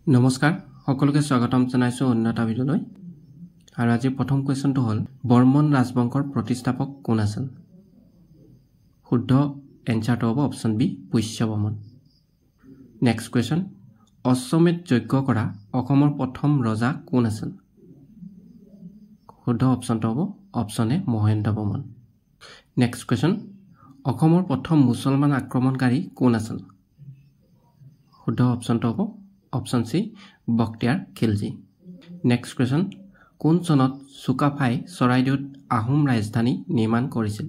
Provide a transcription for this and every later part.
নমস্কাৰ সকলোকে স্বাগতম জনাইছো উন্নত ভিডিঅলৈ আৰু আজি প্ৰথম কোৱেশ্চনটো হ'ল বৰ্মন ৰাজবংশৰ প্ৰতিষ্ঠাপক কোন আছিল শুদ্ধ এনসাৰটো হ'ব option B Pushyavarman next question অশ্বমেধ যজ্ঞ কৰা অসমৰ প্ৰথম ৰজা কোন আছিল শুদ্ধ অপচনটো হ'ব অপচন এ মহেন্দ্ৰ বৰ্মন নেক্সট কোৱেশ্চন অসমৰ প্ৰথম মুছলমান আক্ৰমণকাৰী কোন আছিল শুদ্ধ অপচনটো হ'ব Option C, Boktiar Khilji. Next question. কোন চনত চুকাফাই চৰাইদেউত আহোম ৰাজধানী নিৰ্মাণ কৰিছিল?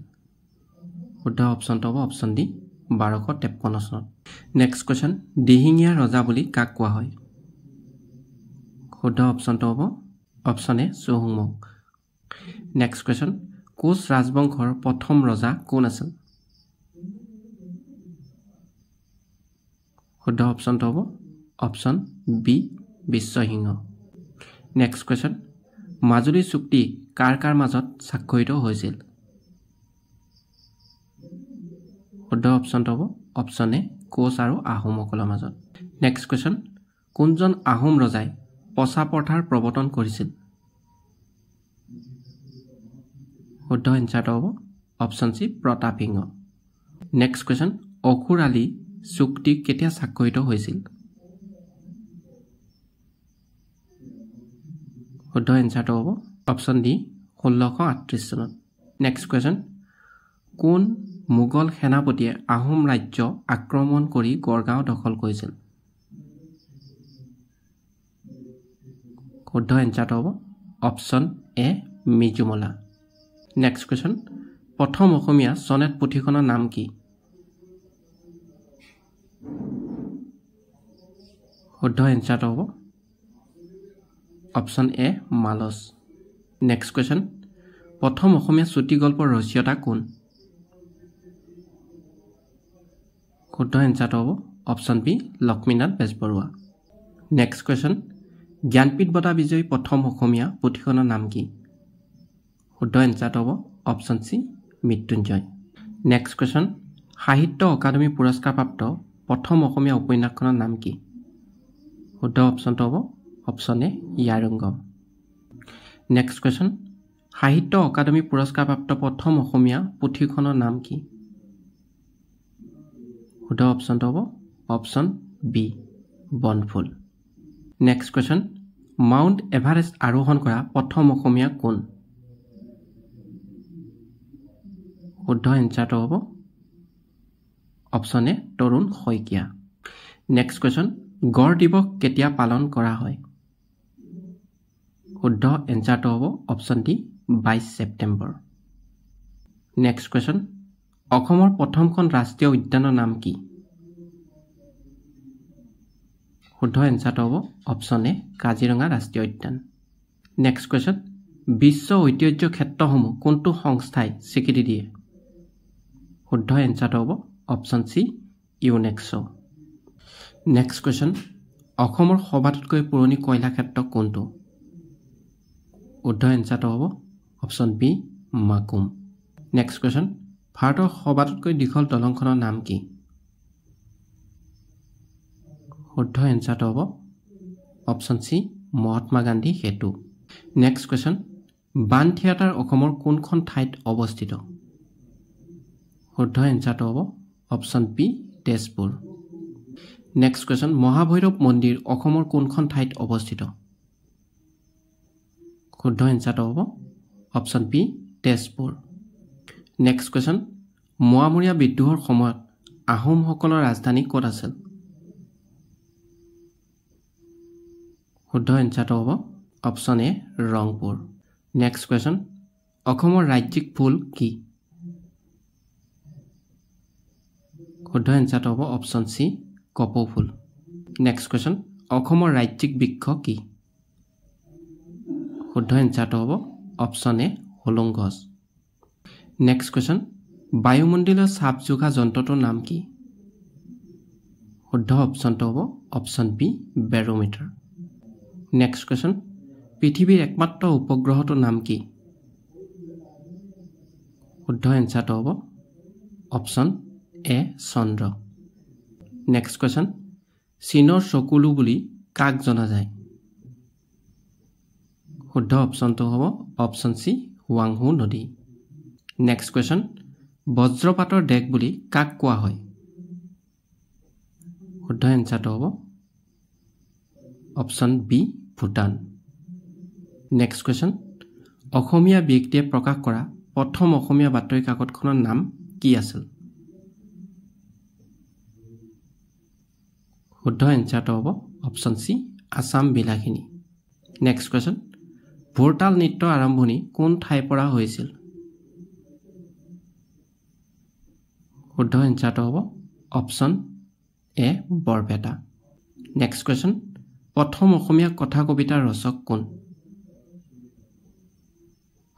শুদ্ধ অপচনটো হ'ব অপচন ডি 1253 চনত। Next question. দিহিঙীয়া ৰজা বুলি কাক কোৱা হয়? শুদ্ধ অপচনটো হ'ব অপচন এ চুহুংমুং। Next question. কোচ ৰাজবংশৰ প্ৰথম ৰজা কোন আছিল? শুদ্ধ অপচনটো হ'ব Option B, Biswa Singha next question Majuli চুক্তি কাৰ কাৰ মাজত স্বাক্ষৰিত হৈছিল শুদ্ধ অপচনটো হ'ব অপচন এ কোচ আৰু আহোমসকলৰ মাজত নেক্সট কোৱেশ্চন কোনজন আহোম ৰজাই পছা প্ৰথাৰ প্ৰৱৰ্তন কৰিছিল শুদ্ধ এনসাৰটো হ'ব option C Pratap Singha next question অখুৰ আলী চুক্তি কেতিয়া স্বাক্ষৰিত হৈছিল শুদ্ধ এনসাৰটো হ'ব অপচন ডি 1638 চনত নেক্সট কোৱেশ্চন কোন মোগল সেনাপতিয়ে আহোম ৰাজ্য আক্ৰমণ কৰি গড়গাঁও দখল কৰিছিল শুদ্ধ এনসাৰটো হ'ব অপচন এ মিজুমলা নেক্সট কোৱেশ্চন প্ৰথম অসমীয়া সনেট পুথিখনৰ নাম কি শুদ্ধ এনসাৰটো হ'ব Option A, Malos. Next question. প্ৰথম অসমীয়া চুটি গল্পৰ ৰচয়িতা কোন? শুদ্ধ এনসাৰটো হ'ব option B Lakshminath Bezbaroa. Next question Jnanpith বঁটা বিজয়ী প্ৰথম অসমীয়া পুথিখনৰ নাম কি? শুদ্ধ এনসাৰটো হ'ব option C Mrityunjay. Next question Sahitya Akademi পুৰস্কাৰপ্ৰাপ্ত প্ৰথম অসমীয়া উপন্যাসখনৰ নাম কি? শুদ্ধ অপচনটো হ'ব option A Iyarungam next question Sahitya Akademi পুৰস্কাৰপ্ৰাপ্ত প্ৰথম অসমীয়া পুথিখনৰ নাম কি শুদ্ধ অপচনটো হ'ব option B Banphul next question mount Everest আৰোহণ কৰা প্ৰথম অসমীয়া কোন শুদ্ধ এনসাৰটো হ'ব option A Tarun Saikia next question গড় দিৱস কেতিয়া পালন কৰা হয় শুদ্ধ এনসাৰটো হ'ব option D 22 September next question অসমৰ প্ৰথমখন ৰাষ্ট্ৰীয় উদ্যানৰ নাম কি শুদ্ধ এনসাৰটো হ'ব অপচন এ কাজিৰঙা ৰাষ্ট্ৰীয় উদ্যান নেক্সট কোৱেশ্চন বিশ্ব ঐতিহ্য ক্ষেত্ৰসমূহ কোনটো সংস্থাই স্বীকৃতি দিয়ে শুদ্ধ এনসাৰটো হ'ব option C UNESCO next question অসমৰ সবাতোতকৈ পুৰণি কয়লা ক্ষেত্ৰ কোনটো শুদ্ধ এনসাৰটো হ'ব option B Makum next question ভাৰতৰ সবাতোতকৈ দীঘল দলংখনৰ নাম কি শুদ্ধ এনসাৰটো হ'ব অপচন সি মহাত্মা গান্ধী সেতু নেক্সট কোৱেশ্চন বান থিয়েটাৰ অসমৰ কোনখন ঠাইত অৱস্থিত শুদ্ধ এনসাৰটো হ'ব option B Tezpur next question Mahabhairav মন্দিৰ অসমৰ কোনখন ঠাইত অৱস্থিত শুদ্ধ এনসাৰটো হ'ব option B Tezpur next question Moamoria বিদ্ৰোহৰ সময়ত আহোমসকলৰ ৰাজধানী ক'ত আছিল শুদ্ধ এনসাৰটো হ'ব option A Rangpur next question অসমৰ ৰাজ্যিক ফুল কি শুদ্ধ এনসাৰটো হ'ব অপচন সি কপৌ ফুল নেক্সট কোৱেশ্চন অসমৰ ৰাজ্যিক বৃক্ষ কি শুদ্ধ এনসাৰটো হ'ব অপচন এ হোলোং গছ নেক্সট কোৱেশ্চন বায়ুমণ্ডলীয় চাপ জোখা যন্ত্ৰটোৰ নাম কি শুদ্ধ অপচনটো হ'ব option B barometer next question পৃথিৱীৰ একমাত্ৰ উপগ্ৰহটোৰ নাম কি শুদ্ধ এনসাৰটো হ'ব option A Chandra next question চীনৰ চকুলো বুলি কাক জনা যায় শুদ্ধ অপশনটো হ'ব অপশন সি হুৱাংহু নদী নেক্সট কোৱেশ্চন বজ্ৰপাতৰ দেশ বুলি কাক কোৱা হয় শুদ্ধ এনসাৰটো হ'ব option B Bhutan next question অসমীয়া ব্যক্তিয়ে প্ৰকাশ কৰা প্ৰথম অসমীয়া বাতৰি কাকতখনৰ নাম কি আছিল শুদ্ধ এনসাৰটো হ'ব option C Assam Bilasini next question Bhortal নৃত্য আৰম্ভণি কোন ঠাইৰ পৰা হৈছিল শুদ্ধ এনসাৰটো হ'ব option A Barpeta next question প্ৰথম অসমীয়া কথা কবিতাৰ ৰচক কোন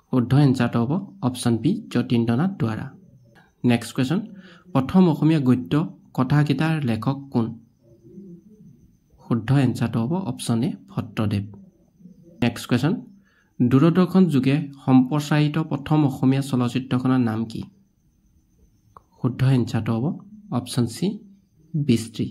শুদ্ধ এনসাৰটো হ'ব option B Jatindranath Duwara next question প্ৰথম অসমীয়া গদ্য কথাগীতাৰ লেখক কোন শুদ্ধ এনসাৰটো হ'ব option A Bhattadev next question Doordarshan যোগে সম্প্ৰচাৰিত প্ৰথম অসমীয়া চলচ্চিত্ৰখনৰ নাম কি শুদ্ধ এনসাৰটো হ'ব অপশন সি বিস্ত্ৰী